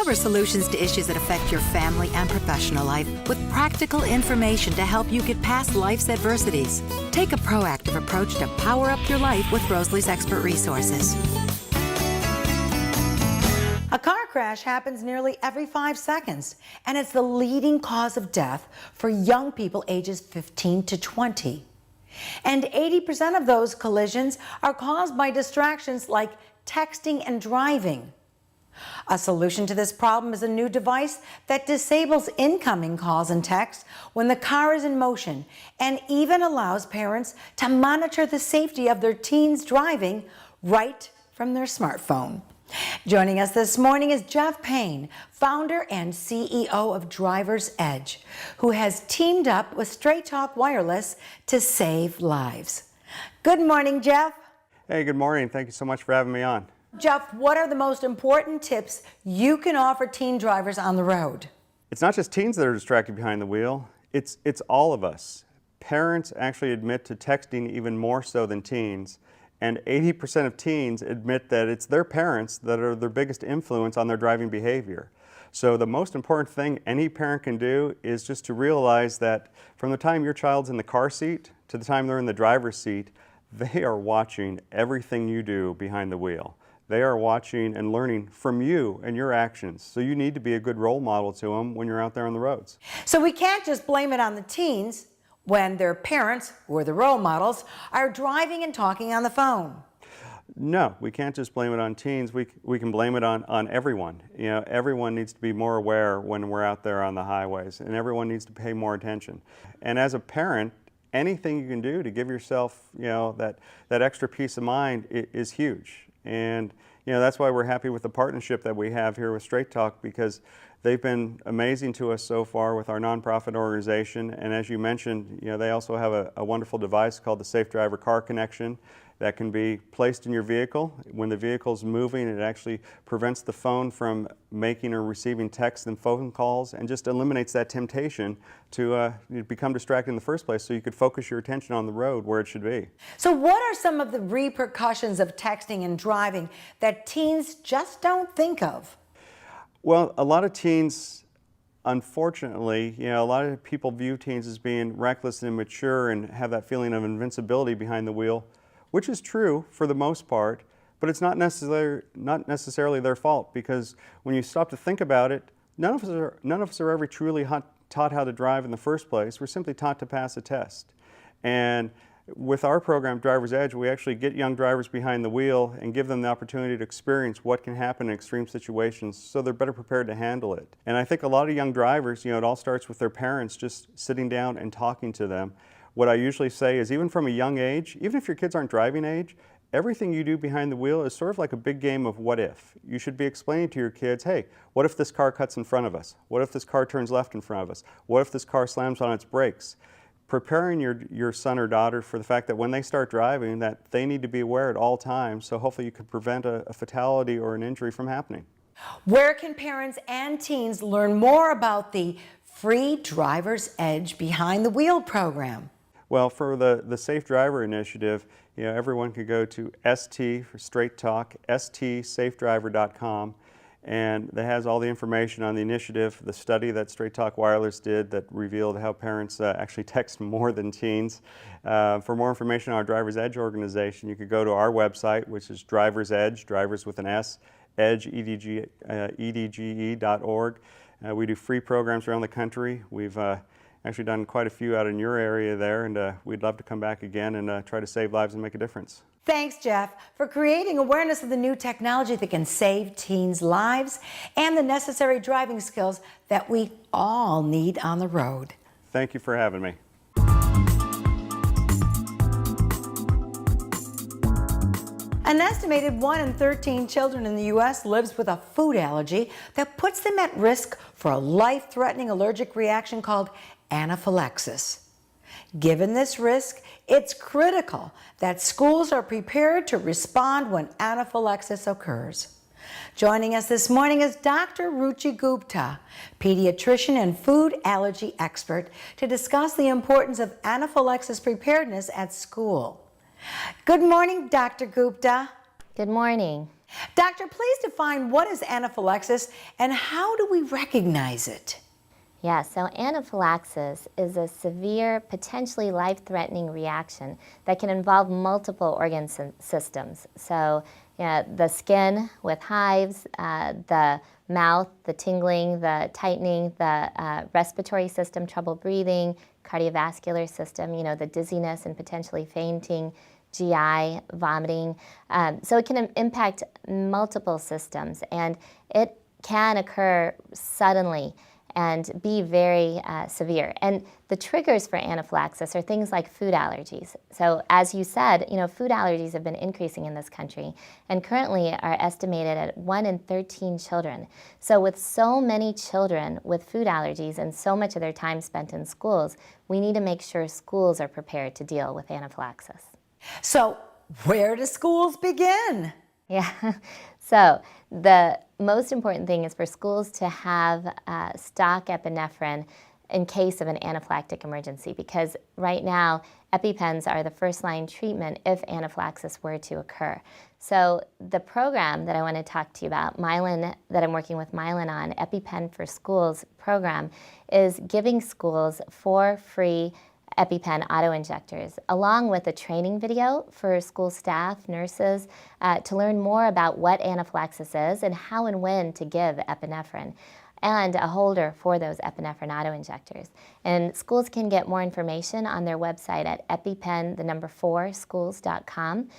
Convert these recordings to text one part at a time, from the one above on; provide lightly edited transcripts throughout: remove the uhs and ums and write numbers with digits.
Discover solutions to issues that affect your family and professional life with practical information to help you get past life's adversities. Take a proactive approach to power up your life with Rosalie's expert resources. A car crash happens nearly every 5 seconds, and it's the leading cause of death for young people ages 15 to 20. And 80% of those collisions are caused by distractions like texting and driving. A solution to this problem is a new device that disables incoming calls and texts when the car is in motion, and even allows parents to monitor the safety of their teens driving right from their smartphone. Joining us this morning is Jeff Payne, founder and CEO of Driver's Edge, who has teamed up with Straight Talk Wireless to save lives. Good morning, Jeff. Hey, good morning. Thank you so much for having me on. Jeff, what are the most important tips you can offer teen drivers on the road? It's not just teens that are distracted behind the wheel, it's all of us. Parents actually admit to texting even more so than teens. And 80% of teens admit that it's their parents that are their biggest influence on their driving behavior. So the most important thing any parent can do is just to realize that from the time your child's in the car seat to the time they're in the driver's seat, they are watching everything you do behind the wheel. They are watching and learning from you and your actions. So you need to be a good role model to them when you're out there on the roads. So we can't just blame it on the teens when their parents, who are the role models, are driving and talking on the phone. No, we can't just blame it on teens. We can blame it on everyone. You know, everyone needs to be more aware when we're out there on the highways, and everyone needs to pay more attention. And as a parent, anything you can do to give yourself, you know, that extra peace of mind is huge. And you know, that's why we're happy with the partnership that we have here with Straight Talk, because they've been amazing to us so far with our nonprofit organization. And as you mentioned, you know, they also have a wonderful device called the Safe Driver Car Connection that can be placed in your vehicle. When the vehicle's moving, it actually prevents the phone from making or receiving texts and phone calls, and just eliminates that temptation to become distracted in the first place, so you could focus your attention on the road where it should be. So what are some of the repercussions of texting and driving that teens just don't think of? Well, a lot of teens, unfortunately, you know, a lot of people view teens as being reckless and immature and have that feeling of invincibility behind the wheel, which is true for the most part, but it's not necessarily their fault, because when you stop to think about it, none of us are ever truly taught how to drive in the first place. We're simply taught to pass a test. And with our program, Driver's Edge, we actually get young drivers behind the wheel and give them the opportunity to experience what can happen in extreme situations, so they're better prepared to handle it. And I think a lot of young drivers, you know, it all starts with their parents just sitting down and talking to them. What I usually say is, even from a young age, even if your kids aren't driving age, everything you do behind the wheel is sort of like a big game of what if. You should be explaining to your kids, hey, what if this car cuts in front of us? What if this car turns left in front of us? What if this car slams on its brakes? Preparing your son or daughter for the fact that when they start driving, that they need to be aware at all times, so hopefully you could prevent a fatality or an injury from happening. Where can parents and teens learn more about the free Driver's Edge Behind the Wheel program? Well, for the Safe Driver Initiative, you know, everyone could go to ST for Straight Talk, stsafedriver.com, and that has all the information on the initiative, the study that Straight Talk Wireless did that revealed how parents actually text more than teens. For more information on our Driver's Edge organization, you could go to our website, which is Driver's Edge, drivers with an S, edge, edge.org. We do free programs around the country. We've actually done quite a few out in your area there, and we'd love to come back again and try to save lives and make a difference. Thanks, Jeff, for creating awareness of the new technology that can save teens' lives and the necessary driving skills that we all need on the road. Thank you for having me. An estimated 1 in 13 children in the U.S. lives with a food allergy that puts them at risk for a life-threatening allergic reaction called anaphylaxis. Given this risk, it's critical that schools are prepared to respond when anaphylaxis occurs. Joining us this morning is Dr. Ruchi Gupta, pediatrician and food allergy expert, to discuss the importance of anaphylaxis preparedness at school. Good morning, Dr. Gupta. Good morning. Doctor, please define what is anaphylaxis and how do we recognize it? Yeah, so anaphylaxis is a severe, potentially life-threatening reaction that can involve multiple organ systems. So the skin with hives, the mouth, the tingling, the tightening, the respiratory system, trouble breathing, cardiovascular system, the dizziness and potentially fainting, GI, vomiting. So it can impact multiple systems, and it can occur suddenly and be very severe. And the triggers for anaphylaxis are things like food allergies. So as you said, food allergies have been increasing in this country and currently are estimated at 1 in 13 children. So with so many children with food allergies and so much of their time spent in schools, we need to make sure schools are prepared to deal with anaphylaxis. So where do schools begin? Yeah, so the most important thing is for schools to have stock epinephrine in case of an anaphylactic emergency, because right now EpiPens are the first-line treatment if anaphylaxis were to occur. So the program that I want to talk to you about, Mylan, that I'm working with Mylan on, EpiPen for Schools program, is giving schools 4 free EpiPen auto-injectors, along with a training video for school staff, nurses, to learn more about what anaphylaxis is and how and when to give epinephrine, and a holder for those epinephrine auto-injectors. And schools can get more information on their website at epipen4schools.com.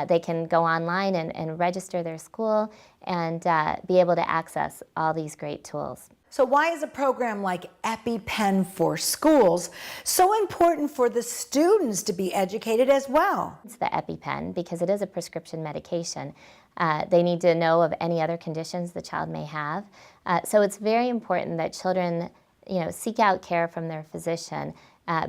They can go online and register their school and be able to access all these great tools. So why is a program like EpiPen for Schools so important for the students to be educated as well? It's the EpiPen because it is a prescription medication. They need to know of any other conditions the child may have. So it's very important that children, seek out care from their physician,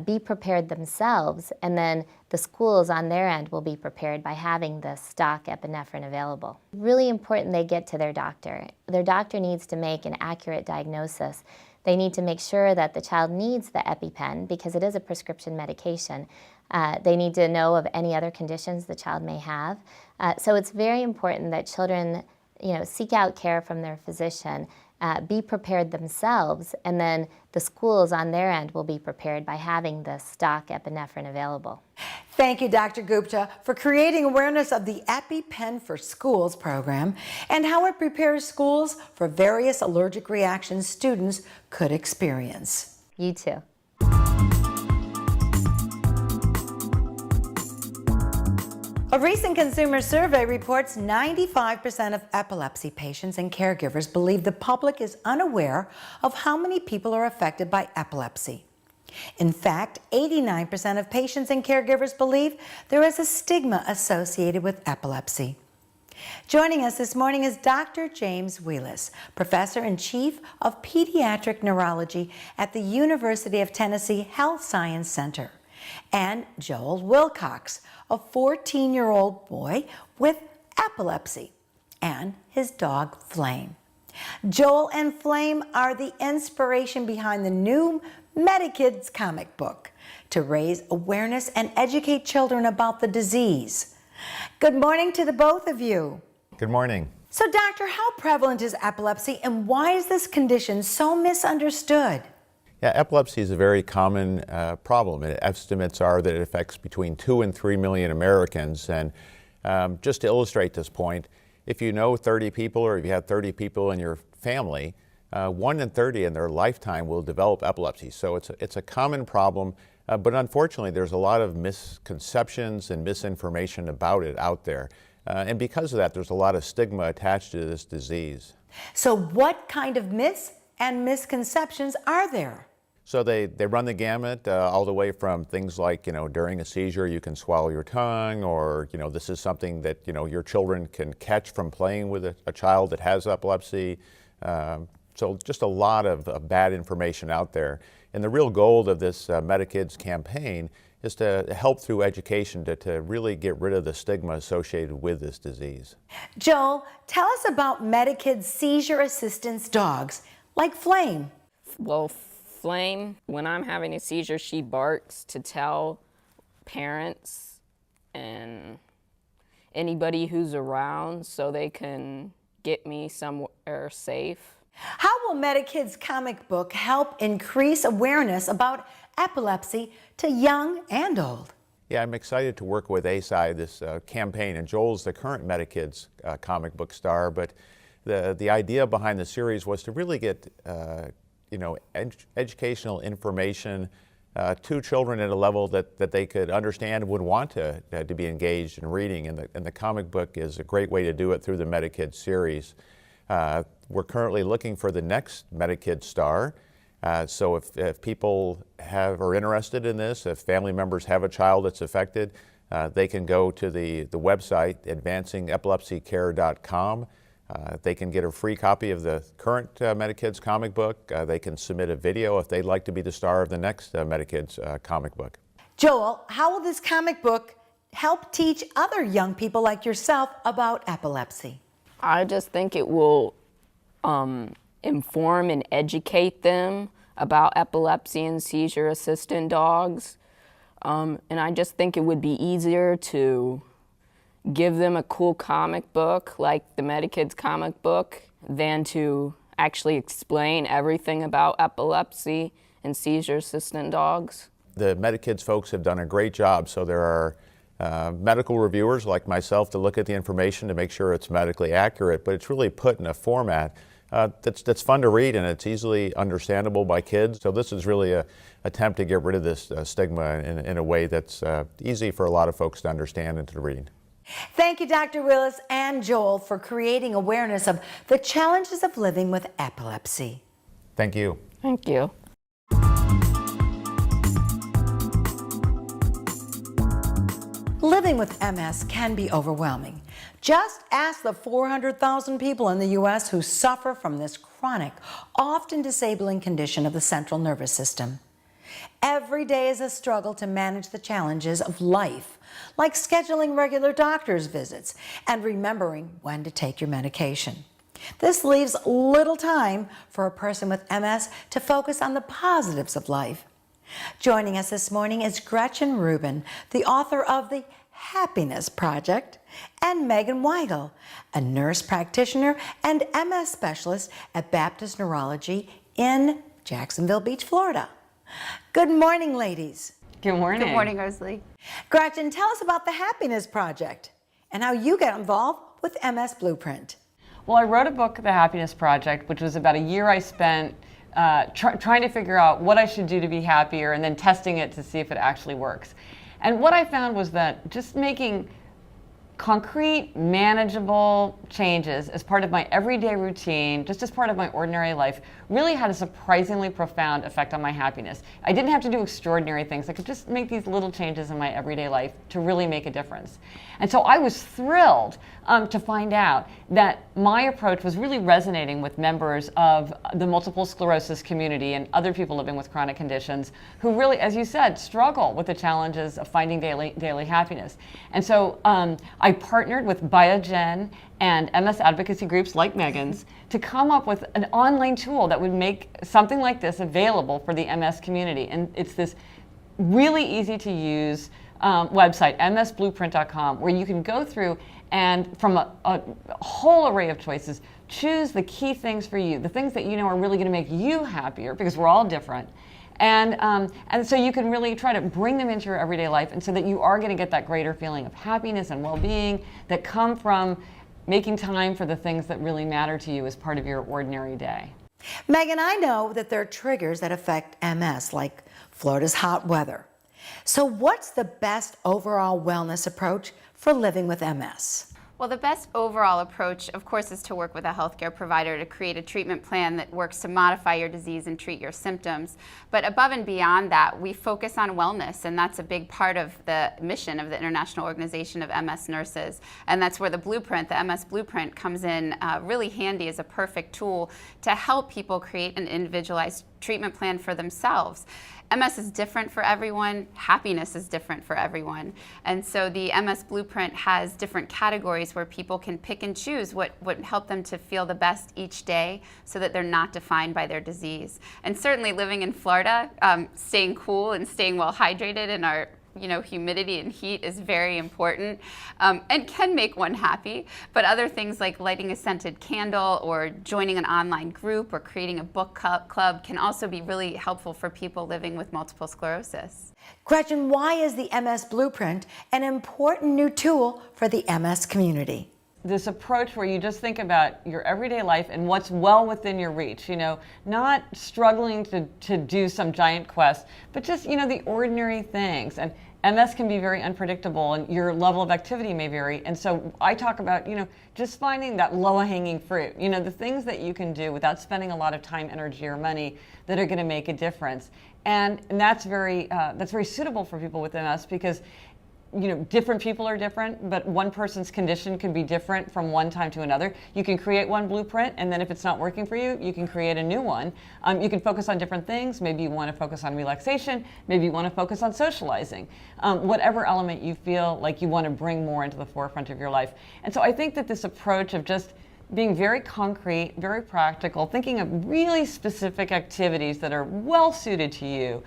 be prepared themselves, and then the schools on their end will be prepared by having the stock epinephrine available. Really important they get to their doctor. Their doctor needs to make an accurate diagnosis. They need to make sure that the child needs the EpiPen because it is a prescription medication. They need to know of any other conditions the child may have. So it's very important that children, seek out care from their physician, be prepared themselves, and then the schools on their end will be prepared by having the stock epinephrine available. Thank you, Dr. Gupta, for creating awareness of the EpiPen for Schools program and how it prepares schools for various allergic reactions students could experience. You too. A recent consumer survey reports 95% of epilepsy patients and caregivers believe the public is unaware of how many people are affected by epilepsy. In fact, 89% of patients and caregivers believe there is a stigma associated with epilepsy. Joining us this morning is Dr. James Wheelis, Professor and Chief of Pediatric Neurology at the University of Tennessee Health Science Center, and Joel Wilcox, a 14-year-old boy with epilepsy, and his dog Flame. Joel and Flame are the inspiration behind the new Medikids comic book to raise awareness and educate children about the disease. Good morning to the both of you. Good morning. So, doctor, how prevalent is epilepsy and why is this condition so misunderstood? Yeah, epilepsy is a very common problem. Estimates are that it affects between 2 and 3 million Americans. And just to illustrate this point, if you know 30 people or if you have 30 people in your family, 1 in 30 in their lifetime will develop epilepsy. So it's a common problem, but unfortunately there's a lot of misconceptions and misinformation about it out there. And because of that, there's a lot of stigma attached to this disease. So what kind of myths and misconceptions are there? So they run the gamut, all the way from things like, during a seizure you can swallow your tongue, or, this is something that, your children can catch from playing with a child that has epilepsy. So just a lot of bad information out there. And the real goal of this Medikids campaign is to help through education to really get rid of the stigma associated with this disease. Joel, tell us about Medikids seizure assistance dogs, like Flame. Well, Flame, when I'm having a seizure, she barks to tell parents, and anybody who's around so they can get me somewhere safe. How will MetaKids comic book help increase awareness about epilepsy to young and old? Yeah, I'm excited to work with ASI this campaign, and Joel's the current MetaKids comic book star, but the idea behind the series was to really get educational information to children at a level that they could understand and would want to be engaged in reading, and the comic book is a great way to do it through the MetaKids series. We're currently looking for the next MetaKids star. So if people are interested in this, if family members have a child that's affected, they can go to the website advancingepilepsycare.com. They can get a free copy of the current MetaKids comic book. They can submit a video if they'd like to be the star of the next MetaKids comic book. Joel, how will this comic book help teach other young people like yourself about epilepsy? I just think it will inform and educate them about epilepsy and seizure assistant dogs. And I just think it would be easier to give them a cool comic book like the MetaKids comic book than to actually explain everything about epilepsy and seizure assistant dogs. The MetaKids folks have done a great job, so there are medical reviewers like myself to look at the information to make sure it's medically accurate, but it's really put in a format that's fun to read and it's easily understandable by kids. So this is really an attempt to get rid of this stigma in a way that's easy for a lot of folks to understand and to read. Thank you, Dr. Willis and Joel, for creating awareness of the challenges of living with epilepsy. Thank you. Thank you. Living with MS can be overwhelming. Just ask the 400,000 people in the U.S. who suffer from this chronic, often disabling condition of the central nervous system. Every day is a struggle to manage the challenges of life, like scheduling regular doctor's visits and remembering when to take your medication. This leaves little time for a person with MS to focus on the positives of life. Joining us this morning is Gretchen Rubin, the author of The Happiness Project, and Megan Weigel, a nurse practitioner and MS specialist at Baptist Neurology in Jacksonville Beach, Florida. Good morning, ladies. Good morning. Good morning, Rosalie. Gretchen, tell us about the Happiness Project and how you get involved with MS Blueprint. Well, I wrote a book, The Happiness Project, which was about a year I spent trying to figure out what I should do to be happier and then testing it to see if it actually works. And what I found was that just making concrete, manageable changes as part of my everyday routine, just as part of my ordinary life, really had a surprisingly profound effect on my happiness. I didn't have to do extraordinary things. I could just make these little changes in my everyday life to really make a difference. And so I was thrilled to find out that my approach was really resonating with members of the multiple sclerosis community and other people living with chronic conditions who really, as you said, struggle with the challenges of finding daily happiness. And so I partnered with Biogen and MS advocacy groups like Megan's to come up with an online tool that would make something like this available for the MS community. And it's this really easy to use website, msblueprint.com, where you can go through and from a whole array of choices, choose the key things for you, the things that you know are really going to make you happier, because we're all different. And so you can really try to bring them into your everyday life, and so that you are going to get that greater feeling of happiness and well-being that come from making time for the things that really matter to you as part of your ordinary day. Megan, I know that there are triggers that affect MS, like Florida's hot weather. So what's the best overall wellness approach for living with MS? Well, the best overall approach, of course, is to work with a healthcare provider to create a treatment plan that works to modify your disease and treat your symptoms. But above and beyond that, we focus on wellness, and that's a big part of the mission of the International Organization of MS Nurses. And that's where the blueprint, the MS Blueprint, comes in really handy as a perfect tool to help people create an individualized treatment plan for themselves. MS is different for everyone. Happiness is different for everyone. And so the MS Blueprint has different categories where people can pick and choose what would help them to feel the best each day so that they're not defined by their disease. And certainly living in Florida, staying cool and staying well hydrated in our humidity and heat is very important and can make one happy. But other things like lighting a scented candle or joining an online group or creating a book club can also be really helpful for people living with multiple sclerosis. Gretchen, why is the MS Blueprint an important new tool for the MS community? This approach where you just think about your everyday life and what's well within your reach, not struggling to do some giant quest, but just, the ordinary things. And MS can be very unpredictable and your level of activity may vary. And so I talk about, just finding that low-hanging fruit, the things that you can do without spending a lot of time, energy, or money that are going to make a difference. And that's very suitable for people with MS because different people are different, but one person's condition can be different from one time to another. You can create one blueprint, and then if it's not working for you, you can create a new one. You can focus on different things. Maybe you want to focus on relaxation. Maybe you want to focus on socializing. Whatever element you feel like you want to bring more into the forefront of your life. And so I think that this approach of just being very concrete, very practical, thinking of really specific activities that are well suited to you,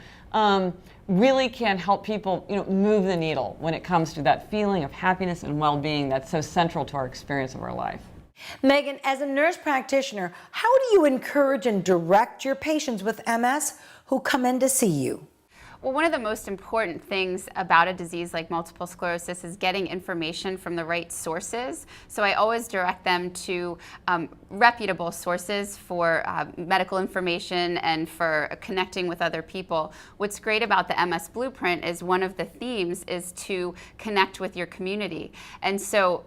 really can help people, move the needle when it comes to that feeling of happiness and well-being that's so central to our experience of our life. Megan, as a nurse practitioner, how do you encourage and direct your patients with MS who come in to see you? Well, one of the most important things about a disease like multiple sclerosis is getting information from the right sources. So I always direct them to reputable sources for medical information and for connecting with other people. What's great about the MS Blueprint is one of the themes is to connect with your community. And so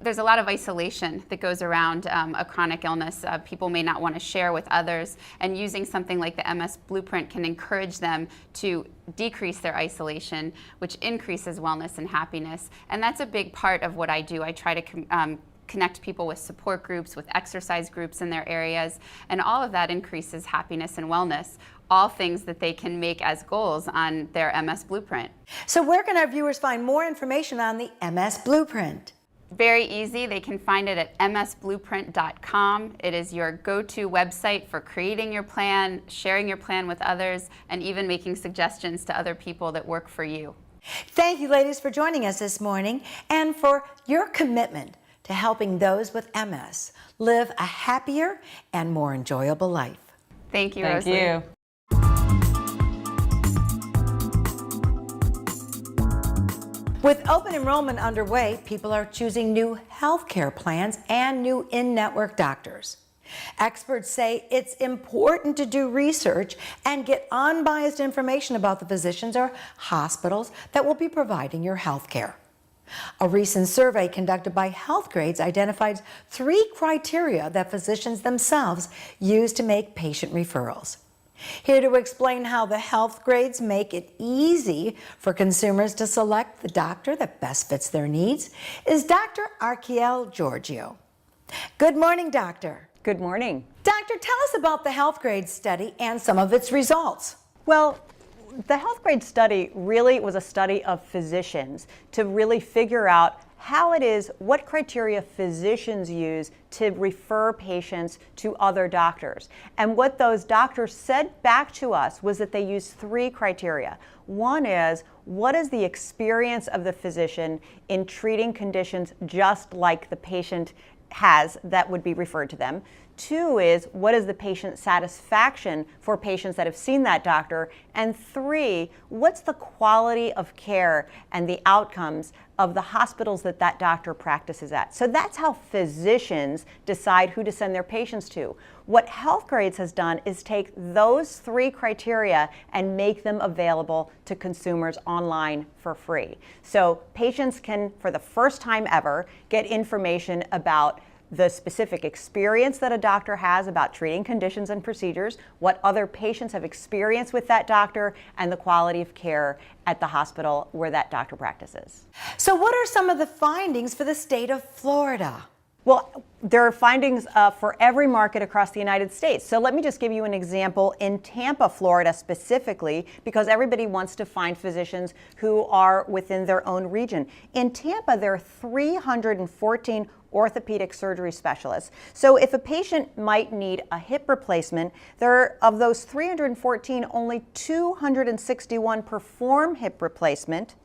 there's a lot of isolation that goes around a chronic illness. People may not want to share with others, and using something like the MS Blueprint can encourage them to decrease their isolation, which increases wellness and happiness. And that's a big part of what I do. I try to connect people with support groups, with exercise groups in their areas, and all of that increases happiness and wellness, all things that they can make as goals on their MS Blueprint. So where can our viewers find more information on the MS Blueprint? Very easy. They can find it at msblueprint.com. It is your go-to website for creating your plan, sharing your plan with others, and even making suggestions to other people that work for you. Thank you, ladies, for joining us this morning and for your commitment to helping those with MS live a happier and more enjoyable life. Thank you, Thank Rosalie. you. With open enrollment underway, people are choosing new health care plans and new in-network doctors. Experts say it's important to do research and get unbiased information about the physicians or hospitals that will be providing your health care. A recent survey conducted by Healthgrades identified 3 criteria that physicians themselves use to make patient referrals. Here to explain how the Healthgrades make it easy for consumers to select the doctor that best fits their needs is Dr. Arkiel Giorgio. Good morning, doctor. Good morning. Doctor, tell us about the Healthgrades study and some of its results. Well, the Healthgrades study really was a study of physicians to really figure out how it is, what criteria physicians use to refer patients to other doctors. And what those doctors said back to us was that they used 3 criteria. One is, what is the experience of the physician in treating conditions just like the patient has that would be referred to them? 2 is, what is the patient satisfaction for patients that have seen that doctor? And 3, what's the quality of care and the outcomes of the hospitals that that doctor practices at? So that's how physicians decide who to send their patients to. What Healthgrades has done is take those 3 criteria and make them available to consumers online for free. So patients can, for the first time ever, get information about the specific experience that a doctor has about treating conditions and procedures, what other patients have experienced with that doctor, and the quality of care at the hospital where that doctor practices. So what are some of the findings for the state of Florida? Well, there are findings for every market across the United States. So let me just give you an example in Tampa, Florida specifically, because everybody wants to find physicians who are within their own region. In Tampa, there are 314 orthopedic surgery specialists. So if a patient might need a hip replacement, of those 314, only 261 perform hip replacement,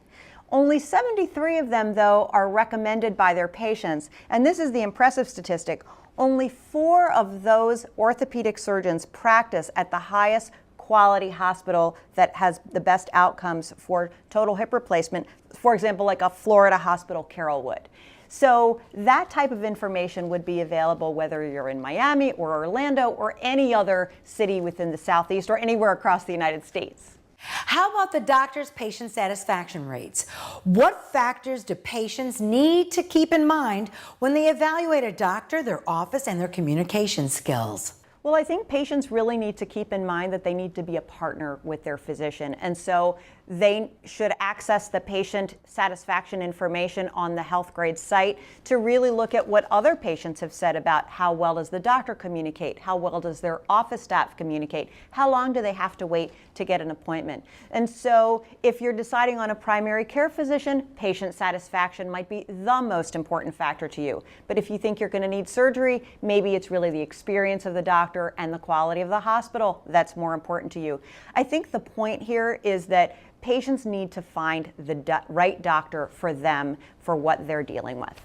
Only 73 of them, though, are recommended by their patients. And this is the impressive statistic. Only 4 of those orthopedic surgeons practice at the highest quality hospital that has the best outcomes for total hip replacement, for example, like a Florida hospital, Carrollwood. So that type of information would be available whether you're in Miami or Orlando or any other city within the Southeast or anywhere across the United States. How about the doctor's patient satisfaction rates? What factors do patients need to keep in mind when they evaluate a doctor, their office, and their communication skills? Well, I think patients really need to keep in mind that they need to be a partner with their physician. And so they should access the patient satisfaction information on the HealthGrade site to really look at what other patients have said about how well does the doctor communicate, how well does their office staff communicate, how long do they have to wait to get an appointment. And so if you're deciding on a primary care physician, patient satisfaction might be the most important factor to you. But if you think you're going to need surgery, maybe it's really the experience of the doctor and the quality of the hospital that's more important to you. I think the point here is that patients need to find the right doctor for them for what they're dealing with.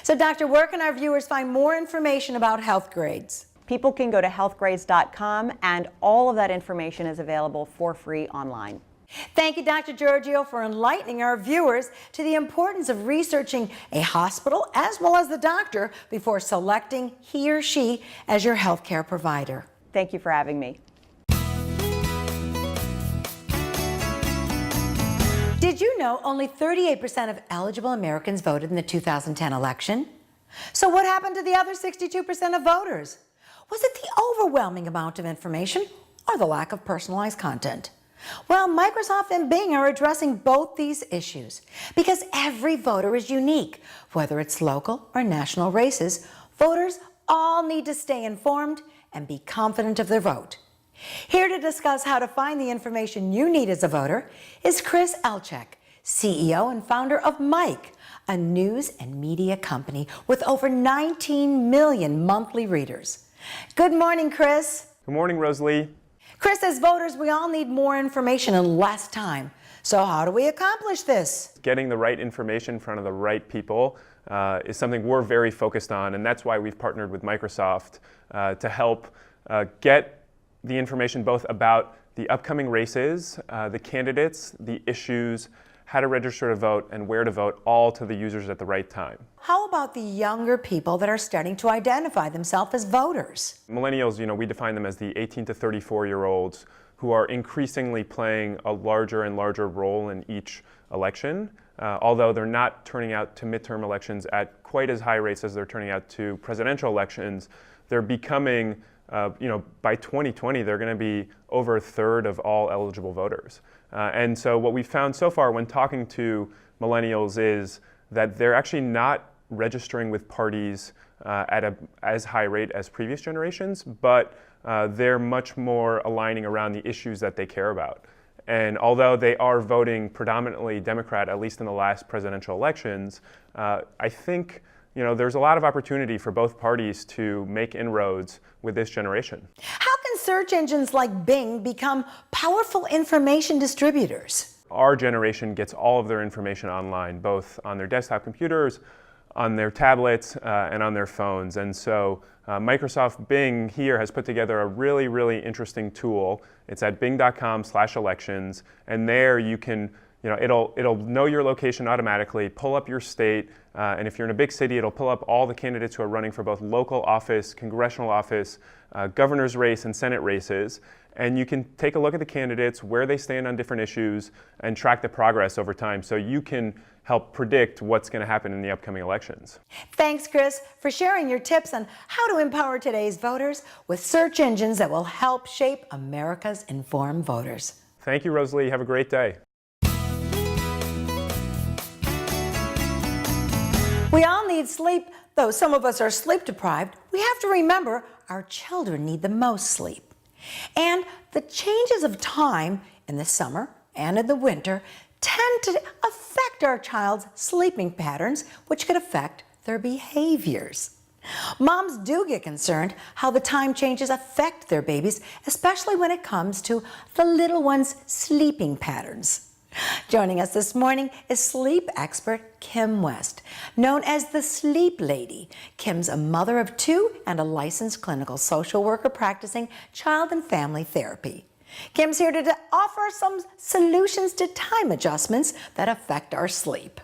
So, Doctor, where can our viewers find more information about HealthGrades? People can go to healthgrades.com, and all of that information is available for free online. Thank you, Dr. Giorgio, for enlightening our viewers to the importance of researching a hospital as well as the doctor before selecting he or she as your healthcare provider. Thank you for having me. Did you know only 38% of eligible Americans voted in the 2010 election? So what happened to the other 62% of voters? Was it the overwhelming amount of information or the lack of personalized content? Well, Microsoft and Bing are addressing both these issues because every voter is unique. Whether it's local or national races, voters all need to stay informed and be confident of their vote. Here to discuss how to find the information you need as a voter is Chris Elchek, CEO and founder of Mike, a news and media company with over 19 million monthly readers. Good morning, Chris. Good morning, Rosalie. Chris, as voters, we all need more information in less time. So how do we accomplish this? Getting the right information in front of the right people is something we're very focused on, and that's why we've partnered with Microsoft to help get the information both about the upcoming races, the candidates, the issues, how to register to vote, and where to vote, all to the users at the right time. How about the younger people that are starting to identify themselves as voters? Millennials, we define them as the 18 to 34-year-olds who are increasingly playing a larger and larger role in each election, although they're not turning out to midterm elections at quite as high rates as they're turning out to presidential elections. They're becoming by 2020, they're going to be over a third of all eligible voters. And so what we've found so far when talking to millennials is that they're actually not registering with parties at as high rate as previous generations, but they're much more aligning around the issues that they care about. And although they are voting predominantly Democrat, at least in the last presidential elections, I think there's a lot of opportunity for both parties to make inroads with this generation. How can search engines like Bing become powerful information distributors? Our generation gets all of their information online, both on their desktop computers, on their tablets, and on their phones. And so Microsoft Bing here has put together a really, really interesting tool. It's at bing.com/elections, and there you can it'll know your location automatically, pull up your state, and if you're in a big city, it'll pull up all the candidates who are running for both local office, congressional office, governor's race, and Senate races. And you can take a look at the candidates, where they stand on different issues, and track the progress over time so you can help predict what's going to happen in the upcoming elections. Thanks, Chris, for sharing your tips on how to empower today's voters with search engines that will help shape America's informed voters. Thank you, Rosalie. Have a great day. We all need sleep, though some of us are sleep deprived. We have to remember our children need the most sleep. And the changes of time in the summer and in the winter tend to affect our child's sleeping patterns, which could affect their behaviors. Moms do get concerned how the time changes affect their babies, especially when it comes to the little one's sleeping patterns. Joining us this morning is sleep expert Kim West, known as the Sleep Lady. Kim's a mother of two and a licensed clinical social worker practicing child and family therapy. Kim's here to offer some solutions to time adjustments that affect our sleep.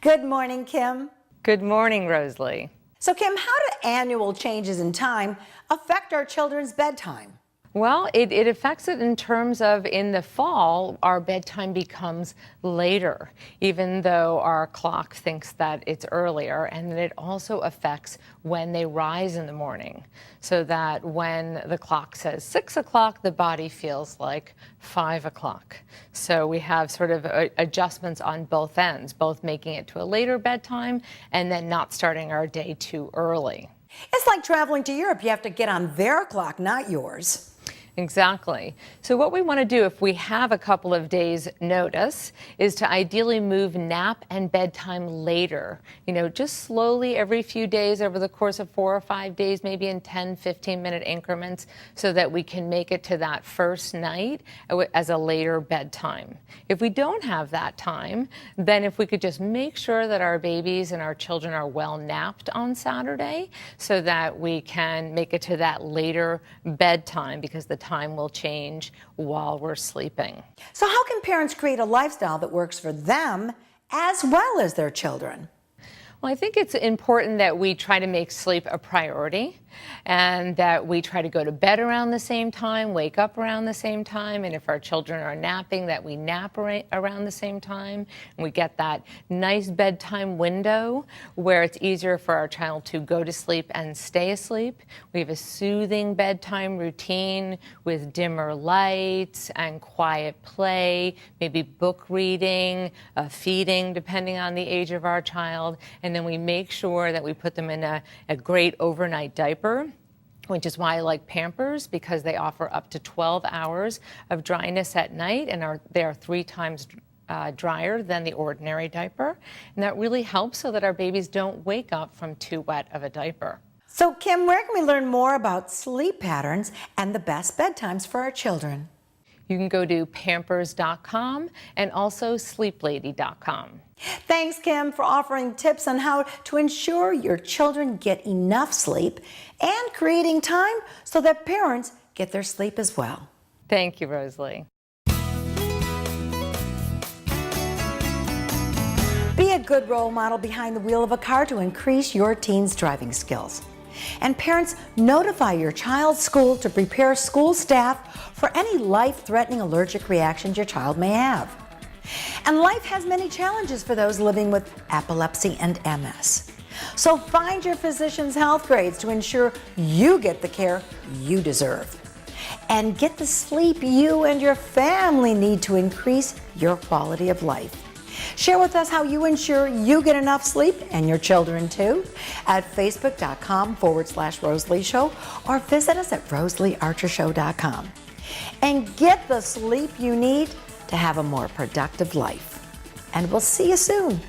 Good morning, Kim. Good morning, Rosalie. So, Kim, how do annual changes in time affect our children's bedtime? Well, it affects it in terms of in the fall, our bedtime becomes later, even though our clock thinks that it's earlier. And then it also affects when they rise in the morning, so that when the clock says 6 o'clock, the body feels like 5 o'clock. So we have sort of adjustments on both ends, both making it to a later bedtime and then not starting our day too early. It's like traveling to Europe. You have to get on their clock, not yours. Exactly. So what we want to do if we have a couple of days notice is to ideally move nap and bedtime later. Just slowly every few days over the course of 4 or 5 days, maybe in 10, 15-minute increments, so that we can make it to that first night as a later bedtime. If we don't have that time, then if we could just make sure that our babies and our children are well napped on Saturday, so that we can make it to that later bedtime, because the time will change while we're sleeping. So how can parents create a lifestyle that works for them as well as their children? Well, I think it's important that we try to make sleep a priority, and that we try to go to bed around the same time, wake up around the same time, and if our children are napping, that we nap around the same time, and we get that nice bedtime window where it's easier for our child to go to sleep and stay asleep. We have a soothing bedtime routine with dimmer lights and quiet play, maybe book reading, feeding, depending on the age of our child, and then we make sure that we put them in a great overnight diaper, which is why I like Pampers, because they offer up to 12 hours of dryness at night, and they are 3 times drier than the ordinary diaper. And that really helps so that our babies don't wake up from too wet of a diaper. So, Kim, where can we learn more about sleep patterns and the best bedtimes for our children? You can go to pampers.com and also sleeplady.com. Thanks, Kim, for offering tips on how to ensure your children get enough sleep and creating time so that parents get their sleep as well. Thank you, Rosalie. Be a good role model behind the wheel of a car to increase your teens' driving skills. And parents, notify your child's school to prepare school staff for any life-threatening allergic reactions your child may have. And life has many challenges for those living with epilepsy and MS. So find your physician's health grades to ensure you get the care you deserve. And get the sleep you and your family need to increase your quality of life. Share with us how you ensure you get enough sleep, and your children too, at facebook.com/Rosalie Show, or visit us at rosaliearchershow.com. And get the sleep you need to have a more productive life. And we'll see you soon.